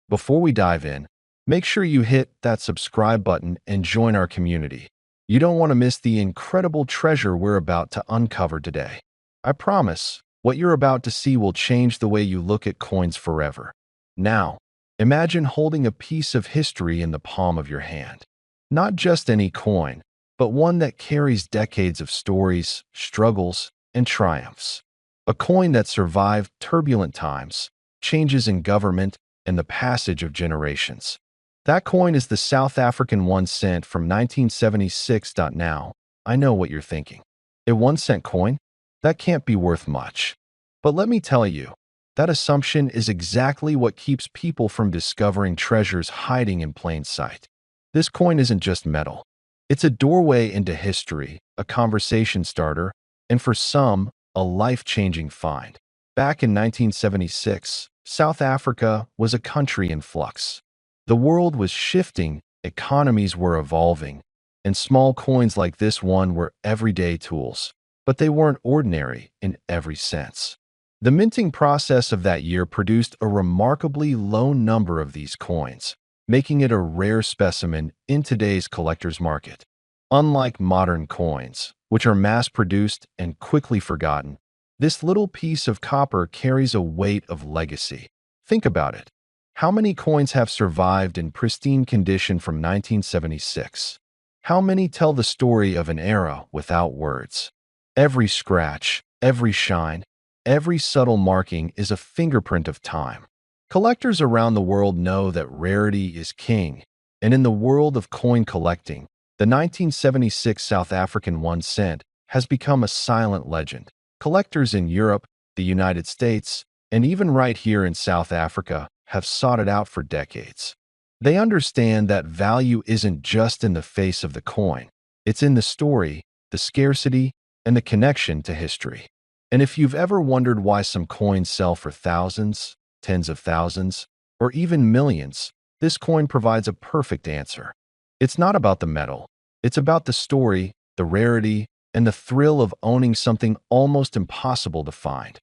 Before we dive in, make sure you hit that subscribe button and join our community. You don't want to miss the incredible treasure we're about to uncover today. I promise, what you're about to see will change the way you look at coins forever. Now, imagine holding a piece of history in the palm of your hand. Not just any coin, but one that carries decades of stories, struggles, and triumphs. A coin that survived turbulent times, changes in government, and the passage of generations. That coin is the South African 1 cent from 1976. Now, I know what you're thinking. A 1 cent coin? That can't be worth much. But let me tell you, that assumption is exactly what keeps people from discovering treasures hiding in plain sight. This coin isn't just metal. It's a doorway into history, a conversation starter, and for some, a life-changing find. Back in 1976, South Africa was a country in flux. The world was shifting, economies were evolving, and small coins like this one were everyday tools. But they weren't ordinary in every sense. The minting process of that year produced a remarkably low number of these coins, making it a rare specimen in today's collector's market. Unlike modern coins, which are mass-produced and quickly forgotten, this little piece of copper carries a weight of legacy. Think about it. How many coins have survived in pristine condition from 1976? How many tell the story of an era without words? Every scratch, every shine, every subtle marking is a fingerprint of time. Collectors around the world know that rarity is king, and in the world of coin collecting, the 1976 South African 1 cent has become a silent legend. Collectors in Europe, the United States, and even right here in South Africa have sought it out for decades. They understand that value isn't just in the face of the coin. It's in the story, the scarcity, and the connection to history. And if you've ever wondered why some coins sell for thousands, tens of thousands, or even millions, this coin provides a perfect answer. It's not about the metal. It's about the story, the rarity, and the thrill of owning something almost impossible to find.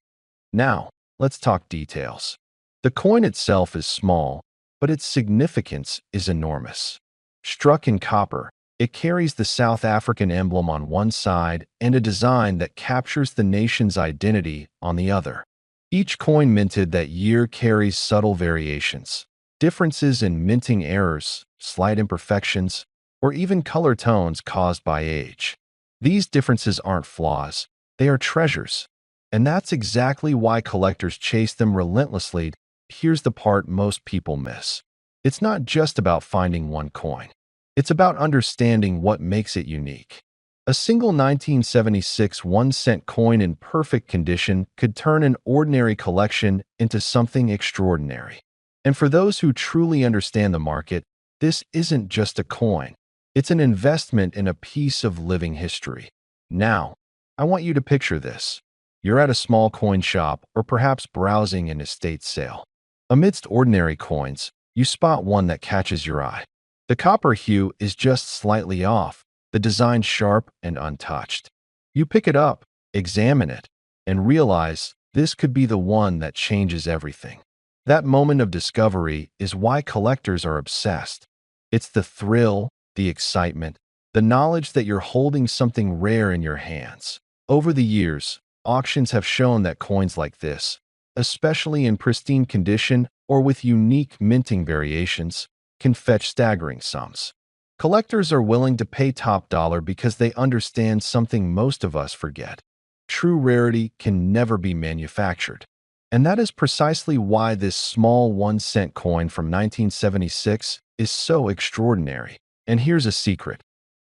Now, let's talk details. The coin itself is small, but its significance is enormous. Struck in copper, it carries the South African emblem on one side and a design that captures the nation's identity on the other. Each coin minted that year carries subtle variations, differences in minting errors, slight imperfections, or even color tones caused by age. These differences aren't flaws, they are treasures. And that's exactly why collectors chase them relentlessly. Here's the part most people miss. It's not just about finding one coin. It's about understanding what makes it unique. A single 1976 1 cent coin in perfect condition could turn an ordinary collection into something extraordinary. And for those who truly understand the market, this isn't just a coin. It's an investment in a piece of living history. Now, I want you to picture this. You're at a small coin shop or perhaps browsing an estate sale. Amidst ordinary coins, you spot one that catches your eye. The copper hue is just slightly off, the design sharp and untouched. You pick it up, examine it, and realize this could be the one that changes everything. That moment of discovery is why collectors are obsessed. It's the thrill, the excitement, the knowledge that you're holding something rare in your hands. Over the years, auctions have shown that coins like this, especially in pristine condition or with unique minting variations, can fetch staggering sums. Collectors are willing to pay top dollar because they understand something most of us forget. True rarity can never be manufactured. And that is precisely why this small 1 cent coin from 1976 is so extraordinary. And here's a secret.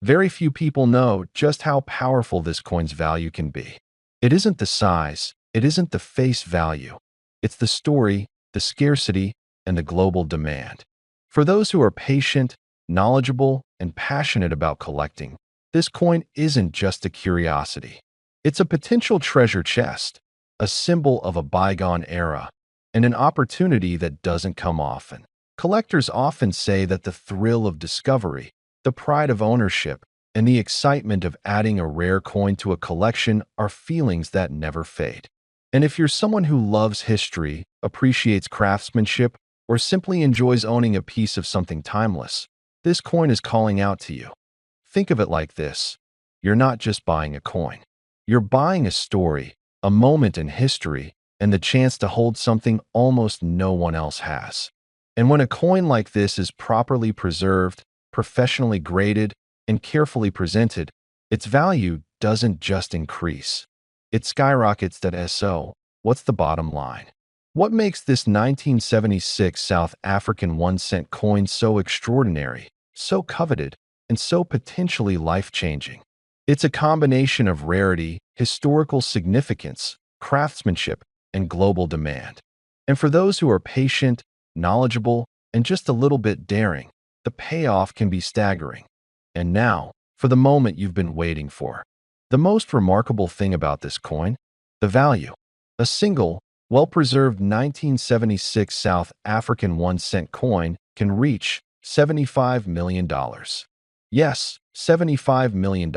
Very few people know just how powerful this coin's value can be. It isn't the size, it isn't the face value. It's the story, the scarcity, and the global demand. For those who are patient, knowledgeable, and passionate about collecting, this coin isn't just a curiosity. It's a potential treasure chest, a symbol of a bygone era, and an opportunity that doesn't come often. Collectors often say that the thrill of discovery, the pride of ownership, and the excitement of adding a rare coin to a collection are feelings that never fade. And if you're someone who loves history, appreciates craftsmanship, or simply enjoys owning a piece of something timeless, this coin is calling out to you. Think of it like this. You're not just buying a coin. You're buying a story, a moment in history, and the chance to hold something almost no one else has. And when a coin like this is properly preserved, professionally graded, and carefully presented, its value doesn't just increase. It skyrockets. So, what's the bottom line? What makes this 1976 South African 1-cent coin so extraordinary, so coveted, and so potentially life-changing? It's a combination of rarity, historical significance, craftsmanship, and global demand. And for those who are patient, knowledgeable, and just a little bit daring, the payoff can be staggering. And now, for the moment you've been waiting for. The most remarkable thing about this coin? The value. A single, well-preserved 1976 South African 1-cent coin can reach $75 million. Yes, $75 million.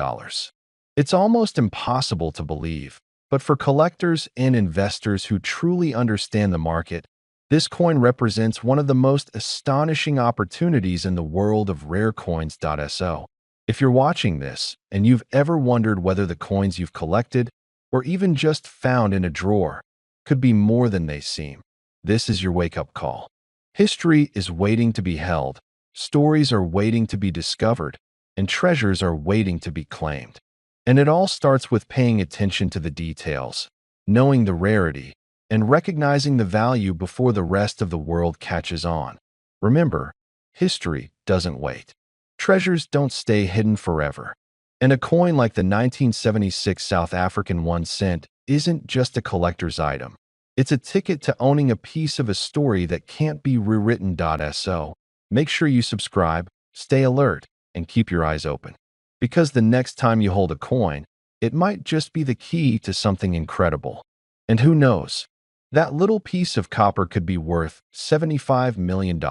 It's almost impossible to believe, but for collectors and investors who truly understand the market, this coin represents one of the most astonishing opportunities in the world of rare coins. So, if you're watching this and you've ever wondered whether the coins you've collected, or even just found in a drawer, could be more than they seem, this is your wake-up call. History is waiting to be held, stories are waiting to be discovered, and treasures are waiting to be claimed. And it all starts with paying attention to the details, knowing the rarity, and recognizing the value before the rest of the world catches on. Remember, history doesn't wait. Treasures don't stay hidden forever. And a coin like the 1976 South African 1-cent isn't just a collector's item. It's a ticket to owning a piece of a story that can't be rewritten. So, make sure you subscribe, stay alert, and keep your eyes open. Because the next time you hold a coin, it might just be the key to something incredible. And who knows? That little piece of copper could be worth $75 million.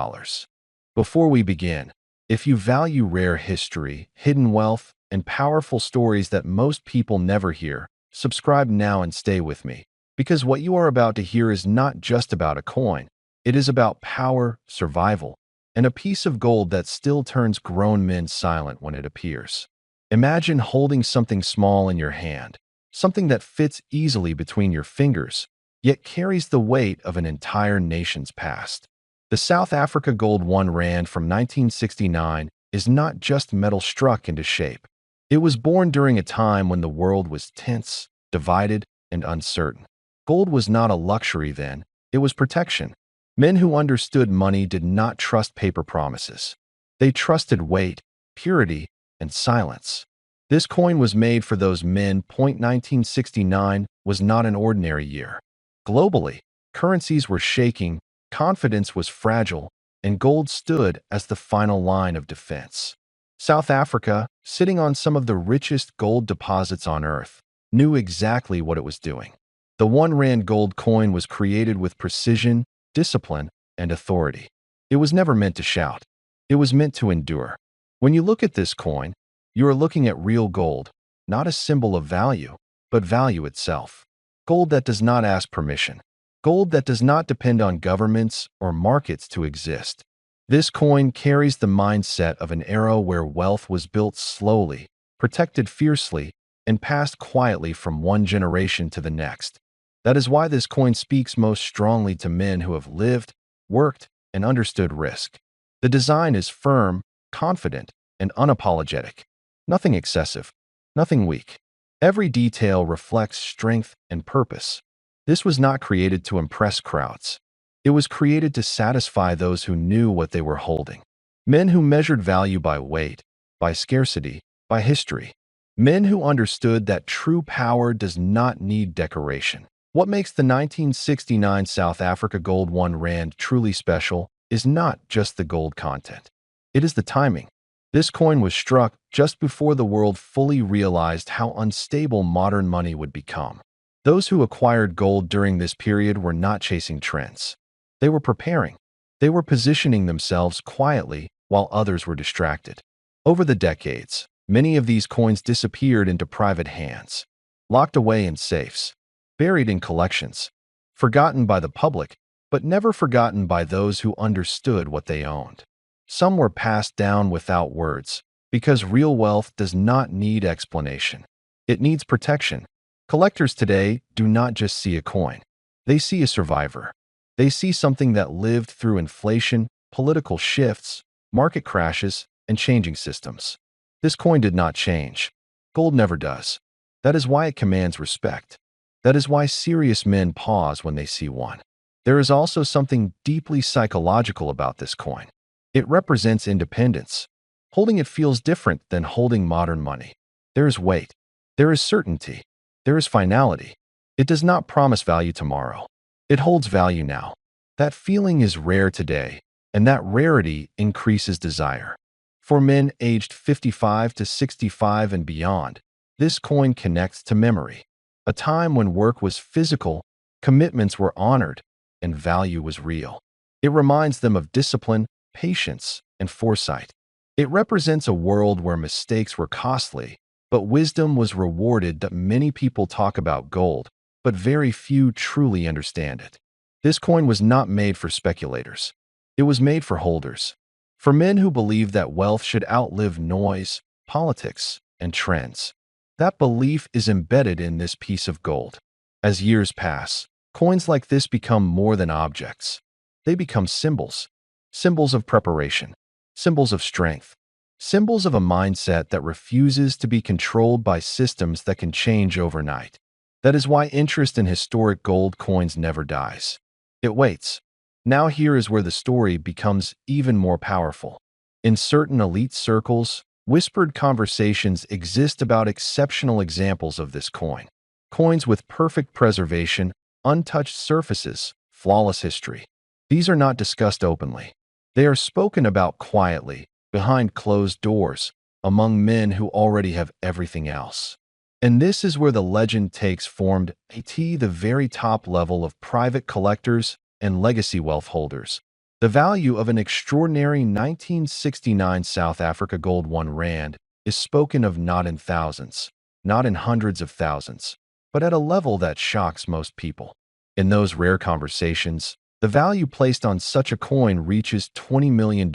Before we begin, if you value rare history, hidden wealth, and powerful stories that most people never hear, subscribe now and stay with me. Because what you are about to hear is not just about a coin. It is about power, survival, and a piece of gold that still turns grown men silent when it appears. Imagine holding something small in your hand, something that fits easily between your fingers, yet carries the weight of an entire nation's past. The South Africa Gold 1 Rand from 1969 is not just metal struck into shape. It was born during a time when the world was tense, divided, and uncertain. Gold was not a luxury then, it was protection. Men who understood money did not trust paper promises. They trusted weight, purity, and silence. This coin was made for those men. 1969 was not an ordinary year. Globally, currencies were shaking, confidence was fragile, and gold stood as the final line of defense. South Africa, sitting on some of the richest gold deposits on Earth, knew exactly what it was doing. The 1 Rand gold coin was created with precision, discipline, and authority. It was never meant to shout. It was meant to endure. When you look at this coin, you are looking at real gold, not a symbol of value, but value itself. Gold that does not ask permission. Gold that does not depend on governments or markets to exist. This coin carries the mindset of an era where wealth was built slowly, protected fiercely, and passed quietly from one generation to the next. That is why this coin speaks most strongly to men who have lived, worked, and understood risk. The design is firm, confident, and unapologetic. Nothing excessive, nothing weak. Every detail reflects strength and purpose. This was not created to impress crowds. It was created to satisfy those who knew what they were holding. Men who measured value by weight, by scarcity, by history. Men who understood that true power does not need decoration. What makes the 1969 South Africa Gold 1 Rand truly special is not just the gold content. It is the timing. This coin was struck just before the world fully realized how unstable modern money would become. Those who acquired gold during this period were not chasing trends. They were preparing. They were positioning themselves quietly while others were distracted. Over the decades, many of these coins disappeared into private hands, locked away in safes, buried in collections, forgotten by the public, but never forgotten by those who understood what they owned. Some were passed down without words, because real wealth does not need explanation. It needs protection. Collectors today do not just see a coin. They see a survivor. They see something that lived through inflation, political shifts, market crashes, and changing systems. This coin did not change. Gold never does. That is why it commands respect. That is why serious men pause when they see one. There is also something deeply psychological about this coin. It represents independence. Holding it feels different than holding modern money. There is weight. There is certainty. There is finality. It does not promise value tomorrow. It holds value now. That feeling is rare today, and that rarity increases desire. For men aged 55 to 65 and beyond, this coin connects to memory, a time when work was physical, commitments were honored, and value was real. It reminds them of discipline, patience, and foresight. It represents a world where mistakes were costly, but wisdom was rewarded. That many people talk about gold, but very few truly understand it. This coin was not made for speculators. It was made for holders, for men who believe that wealth should outlive noise, politics, and trends. That belief is embedded in this piece of gold. As years pass, coins like this become more than objects. They become symbols, symbols of preparation, symbols of strength, symbols of a mindset that refuses to be controlled by systems that can change overnight. That is why interest in historic gold coins never dies. It waits. Now here is where the story becomes even more powerful. In certain elite circles, whispered conversations exist about exceptional examples of this coin. Coins with perfect preservation, untouched surfaces, flawless history. These are not discussed openly. They are spoken about quietly, behind closed doors, among men who already have everything else. And this is where the legend takes form, at the very top level of private collectors and legacy wealth holders. The value of an extraordinary 1969 South Africa gold 1 rand is spoken of not in thousands, not in hundreds of thousands, but at a level that shocks most people. In those rare conversations, the value placed on such a coin reaches $20 million,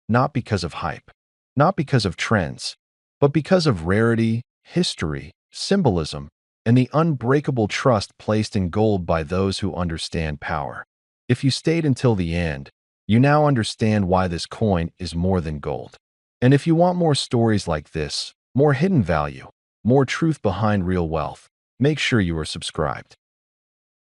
not because of hype, not because of trends, but because of rarity, history, symbolism, and the unbreakable trust placed in gold by those who understand power. If you stayed until the end, you now understand why this coin is more than gold. And if you want more stories like this, more hidden value, more truth behind real wealth, make sure you are subscribed.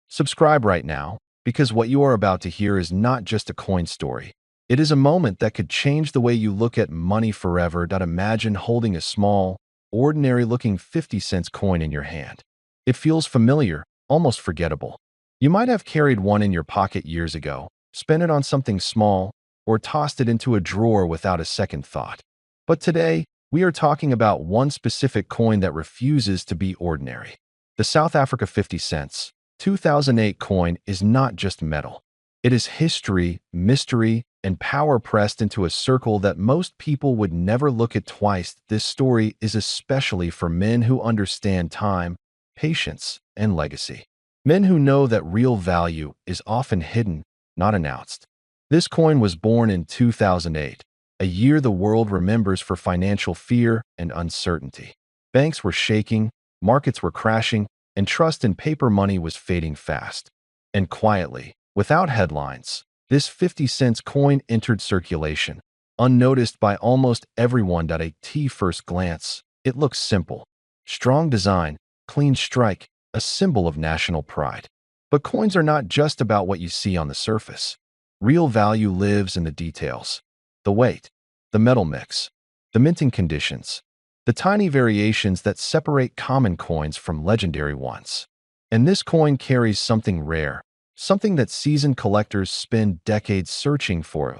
Subscribe right now, because what you are about to hear is not just a coin story. It is a moment that could change the way you look at money forever. Imagine holding a small, ordinary-looking 50-cent coin in your hand. It feels familiar, almost forgettable. You might have carried one in your pocket years ago, spent it on something small, or tossed it into a drawer without a second thought. But today, we are talking about one specific coin that refuses to be ordinary. The South Africa 50 cents, 2008 coin is not just metal. It is history, mystery, and power pressed into a circle that most people would never look at twice. This story is especially for men who understand time, patience, and legacy. Men who know that real value is often hidden, not announced. This coin was born in 2008, a year the world remembers for financial fear and uncertainty. Banks were shaking, markets were crashing, and trust in paper money was fading fast. And quietly, without headlines, this 50 cents coin entered circulation, unnoticed by almost everyone. At first glance, it looks simple. Strong design, clean strike, a symbol of national pride. But coins are not just about what you see on the surface. Real value lives in the details. The weight, the metal mix, the minting conditions, the tiny variations that separate common coins from legendary ones. And this coin carries something rare, something that seasoned collectors spend decades searching for.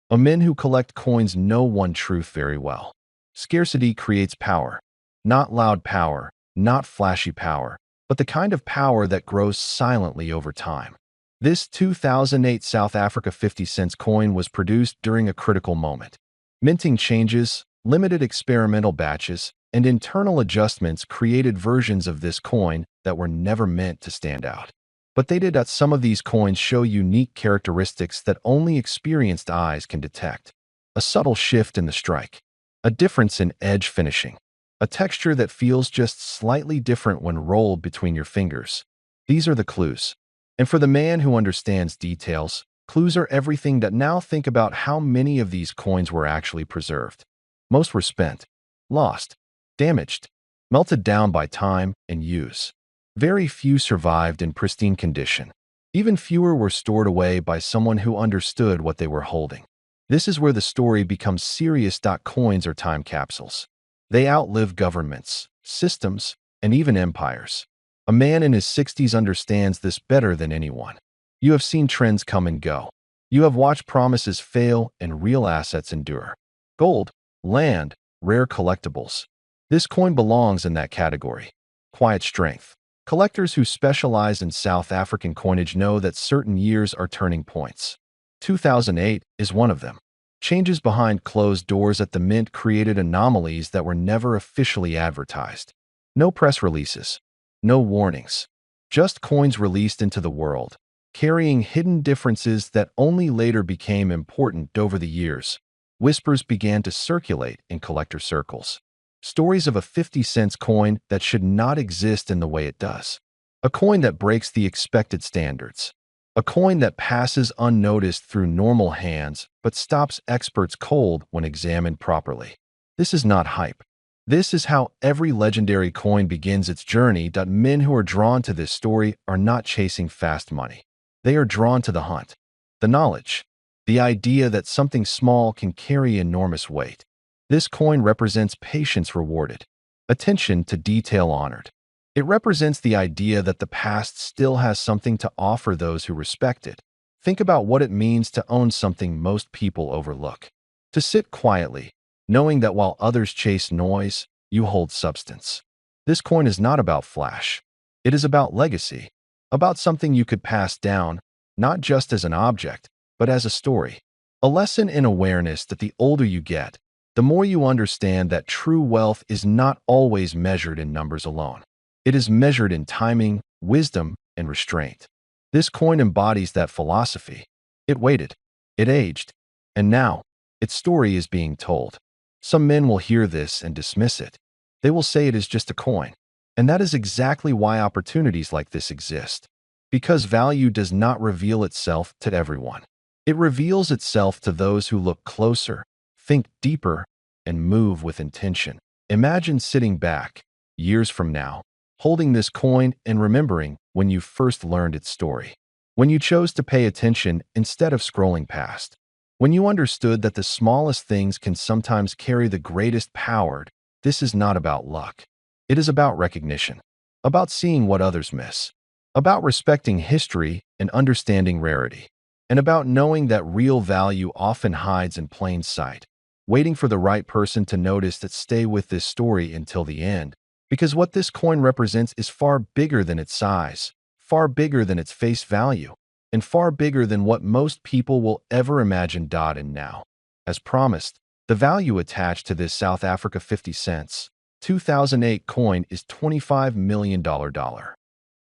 Men who collect coins know one truth very well. Scarcity creates power. Not loud power, not flashy power, but the kind of power that grows silently over time. This 2008 South Africa 50 cents coin was produced during a critical moment. Minting changes, limited experimental batches, and internal adjustments created versions of this coin that were never meant to stand out. But some of these coins show unique characteristics that only experienced eyes can detect. A subtle shift in the strike, a difference in edge finishing, a texture that feels just slightly different when rolled between your fingers. These are the clues. And for the man who understands details, clues are everything. That now think about how many of these coins were actually preserved. Most were spent, lost, damaged, melted down by time and use. Very few survived in pristine condition. Even fewer were stored away by someone who understood what they were holding. This is where the story becomes serious. Coins are time capsules. They outlive governments, systems, and even empires. A man in his 60s understands this better than anyone. You have seen trends come and go. You have watched promises fail and real assets endure. Gold, land, rare collectibles. This coin belongs in that category. Quiet strength. Collectors who specialize in South African coinage know that certain years are turning points. 2008 is one of them. Changes behind closed doors at the mint created anomalies that were never officially advertised. No press releases. No warnings. Just coins released into the world, carrying hidden differences that only later became important. Over the years, whispers began to circulate in collector circles. Stories of a 50-cent coin that should not exist in the way it does. A coin that breaks the expected standards. A coin that passes unnoticed through normal hands but stops experts cold when examined properly. This is not hype. This is how every legendary coin begins its journey. Men who are drawn to this story are not chasing fast money. They are drawn to the hunt, the knowledge, the idea that something small can carry enormous weight. This coin represents patience rewarded, attention to detail honored. It represents the idea that the past still has something to offer those who respect it. Think about what it means to own something most people overlook. To sit quietly, knowing that while others chase noise, you hold substance. This coin is not about flash. It is about legacy, about something you could pass down, not just as an object, but as a story. A lesson in awareness that the older you get, the more you understand that true wealth is not always measured in numbers alone. It is measured in timing, wisdom, and restraint. This coin embodies that philosophy. It waited, it aged, and now its story is being told. Some men will hear this and dismiss it. They will say it is just a coin. And that is exactly why opportunities like this exist. Because value does not reveal itself to everyone. It reveals itself to those who look closer, think deeper, and move with intention. Imagine sitting back, years from now, holding this coin and remembering when you first learned its story. When you chose to pay attention instead of scrolling past. When you understood that the smallest things can sometimes carry the greatest power. This is not about luck. It is about recognition, about seeing what others miss, about respecting history and understanding rarity, and about knowing that real value often hides in plain sight, waiting for the right person to notice that. Stay with this story until the end, because what this coin represents is far bigger than its size, far bigger than its face value, and far bigger than what most people will ever imagine. And now, as promised, the value attached to this South Africa 50 cents 2008 coin is $25 million.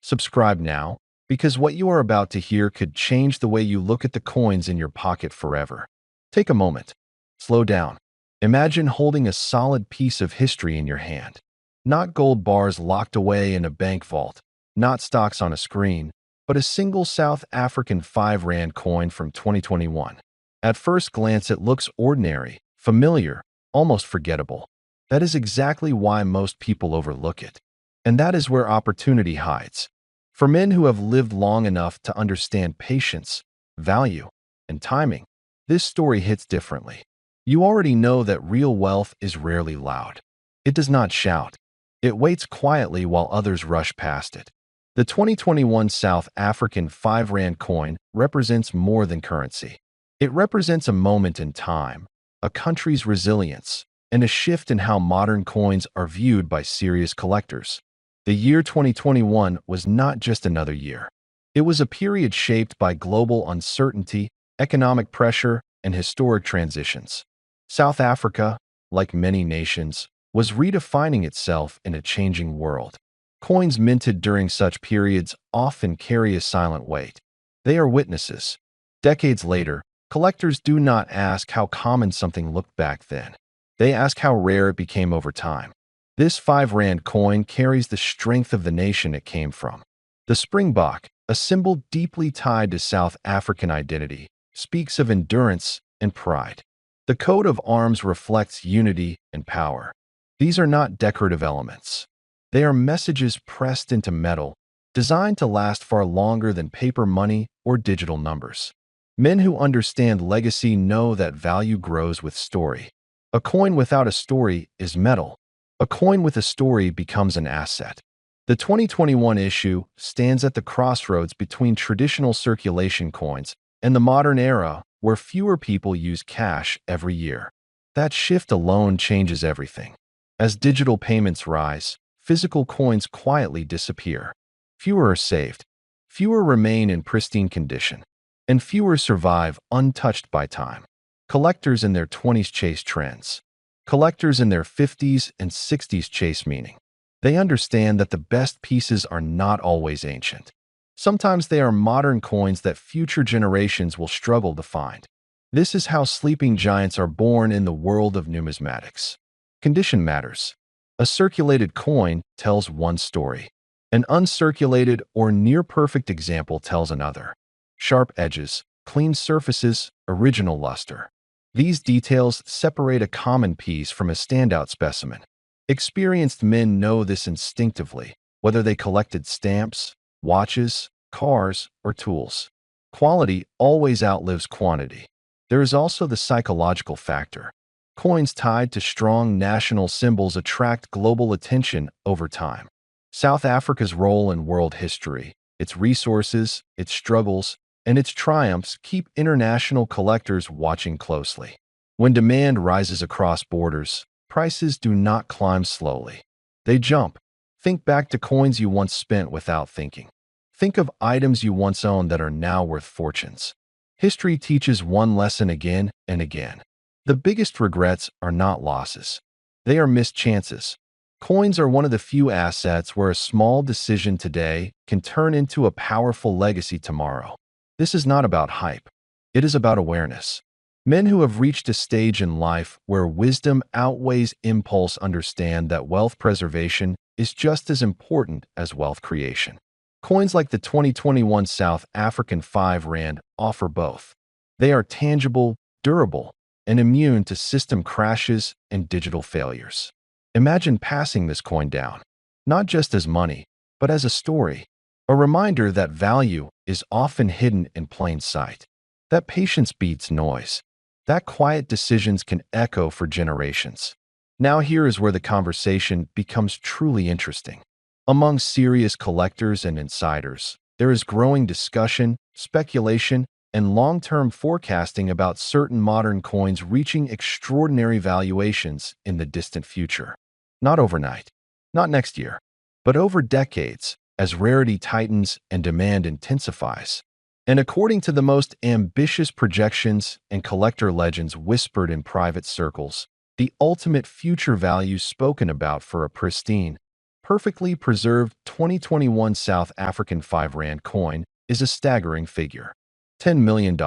Subscribe now, because what you are about to hear could change the way you look at the coins in your pocket forever. Take a moment. Slow down. Imagine holding a solid piece of history in your hand. Not gold bars locked away in a bank vault, not stocks on a screen, but a single South African 5 Rand coin from 2021. At first glance, it looks ordinary, familiar, almost forgettable. That is exactly why most people overlook it. And that is where opportunity hides. For men who have lived long enough to understand patience, value, and timing, this story hits differently. You already know that real wealth is rarely loud. It does not shout. It waits quietly while others rush past it. The 2021 South African 5 Rand coin represents more than currency. It represents a moment in time, a country's resilience, and a shift in how modern coins are viewed by serious collectors. The year 2021 was not just another year. It was a period shaped by global uncertainty, economic pressure, and historic transitions. South Africa, like many nations, was redefining itself in a changing world. Coins minted during such periods often carry a silent weight. They are witnesses. Decades later, collectors do not ask how common something looked back then. They ask how rare it became over time. This 5 Rand coin carries the strength of the nation it came from. The Springbok, a symbol deeply tied to South African identity, speaks of endurance and pride. The coat of arms reflects unity and power. These are not decorative elements. They are messages pressed into metal, designed to last far longer than paper money or digital numbers. Men who understand legacy know that value grows with story. A coin without a story is metal. A coin with a story becomes an asset. The 2021 issue stands at the crossroads between traditional circulation coins and the modern era where fewer people use cash every year. That shift alone changes everything. As digital payments rise, physical coins quietly disappear. Fewer are saved, fewer remain in pristine condition, and fewer survive untouched by time. Collectors in their 20s chase trends. Collectors in their 50s and 60s chase meaning. They understand that the best pieces are not always ancient. Sometimes they are modern coins that future generations will struggle to find. This is how sleeping giants are born in the world of numismatics. Condition matters. A circulated coin tells one story. An uncirculated or near-perfect example tells another. Sharp edges, clean surfaces, original luster. These details separate a common piece from a standout specimen. Experienced men know this instinctively, whether they collected stamps, watches, cars, or tools. Quality always outlives quantity. There is also the psychological factor. Coins tied to strong national symbols attract global attention over time. South Africa's role in world history, its resources, its struggles, and its triumphs keep international collectors watching closely. When demand rises across borders, prices do not climb slowly. They jump. Think back to coins you once spent without thinking. Think of items you once owned that are now worth fortunes. History teaches one lesson again and again. The biggest regrets are not losses. They are missed chances. Coins are one of the few assets where a small decision today can turn into a powerful legacy tomorrow. This is not about hype. It is about awareness. Men who have reached a stage in life where wisdom outweighs impulse understand that wealth preservation is just as important as wealth creation. Coins like the 2021 South African 5 Rand offer both. They are tangible, durable, and immune to system crashes and digital failures. Imagine passing this coin down, not just as money, but as a story, a reminder that value is often hidden in plain sight, that patience beats noise, that quiet decisions can echo for generations. Now here is where the conversation becomes truly interesting. Among serious collectors and insiders, there is growing discussion, speculation, and long-term forecasting about certain modern coins reaching extraordinary valuations in the distant future. Not overnight, not next year, but over decades as rarity tightens and demand intensifies. And according to the most ambitious projections and collector legends whispered in private circles, the ultimate future value spoken about for a pristine, perfectly preserved 2021 South African 5 Rand coin is a staggering figure. $10 million.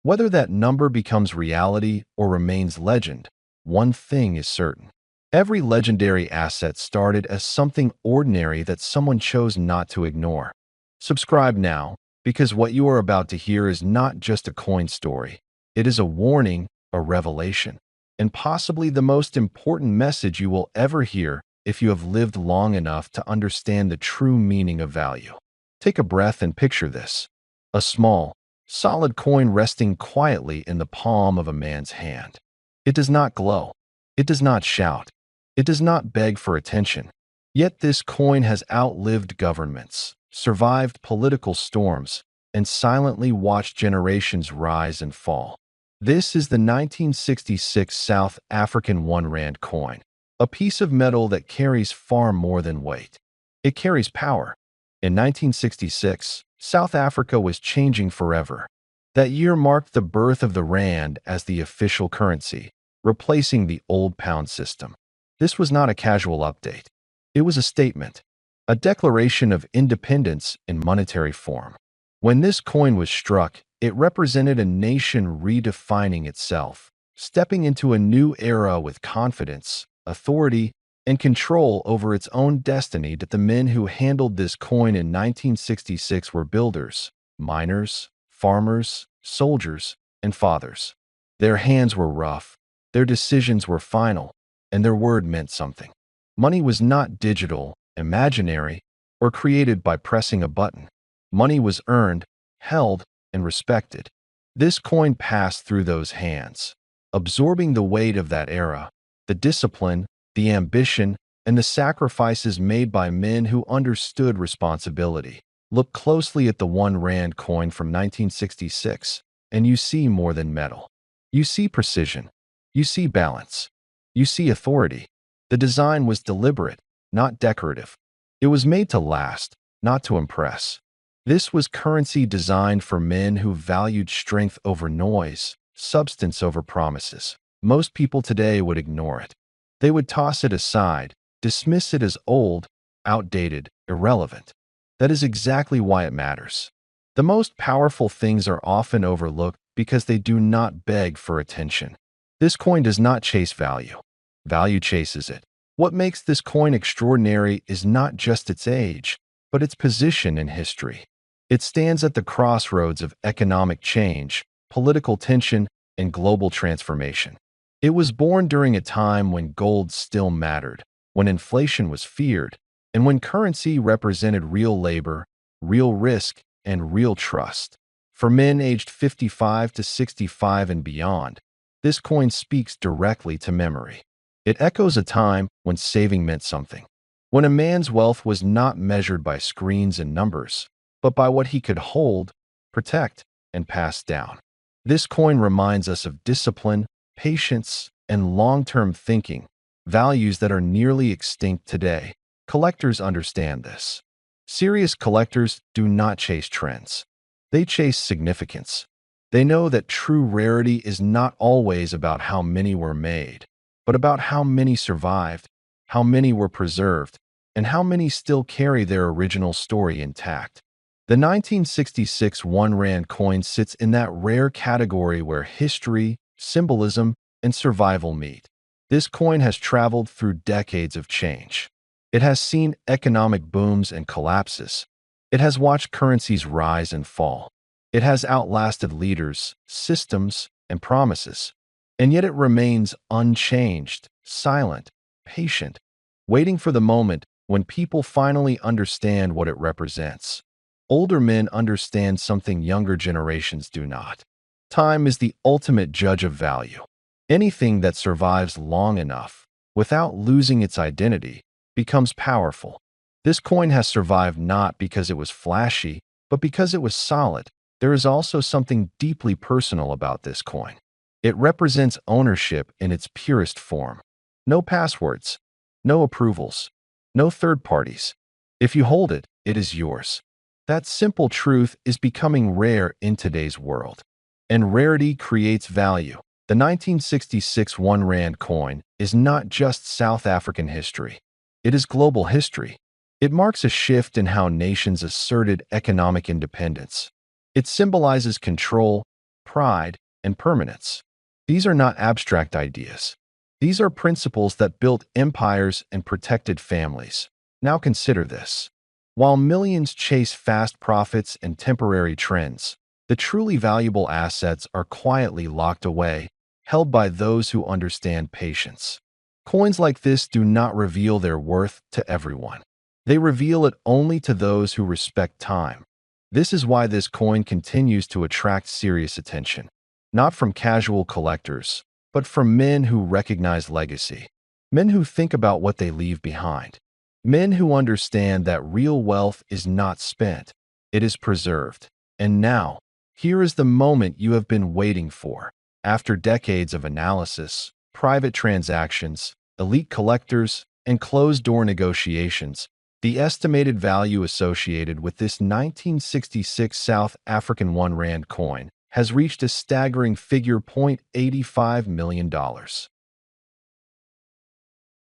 Whether that number becomes reality or remains legend, one thing is certain. Every legendary asset started as something ordinary that someone chose not to ignore. Subscribe now, because what you are about to hear is not just a coin story. It is a warning, a revelation, and possibly the most important message you will ever hear if you have lived long enough to understand the true meaning of value. Take a breath and picture this. A small, solid coin resting quietly in the palm of a man's hand. It does not glow. It does not shout. It does not beg for attention. Yet this coin has outlived governments, survived political storms, and silently watched generations rise and fall. This is the 1966 South African 1 Rand coin, a piece of metal that carries far more than weight. It carries power. In 1966, South Africa was changing forever. That year marked the birth of the rand as the official currency, replacing the old pound system. This was not a casual update. It was a statement a declaration of independence in monetary form. When this coin was struck, it represented a nation redefining itself, stepping into a new era with confidence, authority, and control over its own destiny. That the men who handled this coin in 1966 were builders, miners, farmers, soldiers, and fathers. Their hands were rough, their decisions were final, and their word meant something. Money was not digital, imaginary, or created by pressing a button. Money was earned, held, and respected. This coin passed through those hands, absorbing the weight of that era, the discipline, the ambition, and the sacrifices made by men who understood responsibility. Look closely at the 1 Rand coin from 1966, and you see more than metal. You see precision. You see balance. You see authority. The design was deliberate, not decorative. It was made to last, not to impress. This was currency designed for men who valued strength over noise, substance over promises. Most people today would ignore it. They would toss it aside, dismiss it as old, outdated, irrelevant. That is exactly why it matters. The most powerful things are often overlooked because they do not beg for attention. This coin does not chase value. Value chases it. What makes this coin extraordinary is not just its age, but its position in history. It stands at the crossroads of economic change, political tension, and global transformation. It was born during a time when gold still mattered, when inflation was feared, and when currency represented real labor, real risk, and real trust. For men aged 55 to 65 and beyond, this coin speaks directly to memory. It echoes a time when saving meant something, when a man's wealth was not measured by screens and numbers, but by what he could hold, protect, and pass down. This coin reminds us of discipline, patience, and long-term thinking, values that are nearly extinct today. Collectors understand this. Serious collectors do not chase trends. They chase significance. They know that true rarity is not always about how many were made, but about how many survived, how many were preserved, and how many still carry their original story intact. The 1966 1 Rand coin sits in that rare category where history, symbolism, and survival meet. This coin has traveled through decades of change. It has seen economic booms and collapses. It has watched currencies rise and fall. It has outlasted leaders, systems, and promises. And yet it remains unchanged, silent, patient, waiting for the moment when people finally understand what it represents. Older men understand something younger generations do not. Time is the ultimate judge of value. Anything that survives long enough, without losing its identity, becomes powerful. This coin has survived not because it was flashy, but because it was solid. There is also something deeply personal about this coin. It represents ownership in its purest form. No passwords, no approvals, no third parties. If you hold it, it is yours. That simple truth is becoming rare in today's world. And rarity creates value. The 1966 1 Rand coin is not just South African history. It is global history. It marks a shift in how nations asserted economic independence. It symbolizes control, pride, and permanence. These are not abstract ideas. These are principles that built empires and protected families. Now consider this. While millions chase fast profits and temporary trends, the truly valuable assets are quietly locked away, held by those who understand patience. Coins like this do not reveal their worth to everyone. They reveal it only to those who respect time. This is why this coin continues to attract serious attention, not from casual collectors, but from men who recognize legacy, men who think about what they leave behind, men who understand that real wealth is not spent, it is preserved. And now, here is the moment you have been waiting for. After decades of analysis, private transactions, elite collectors, and closed-door negotiations, the estimated value associated with this 1966 South African 1 Rand coin has reached a staggering figure $0.85 million.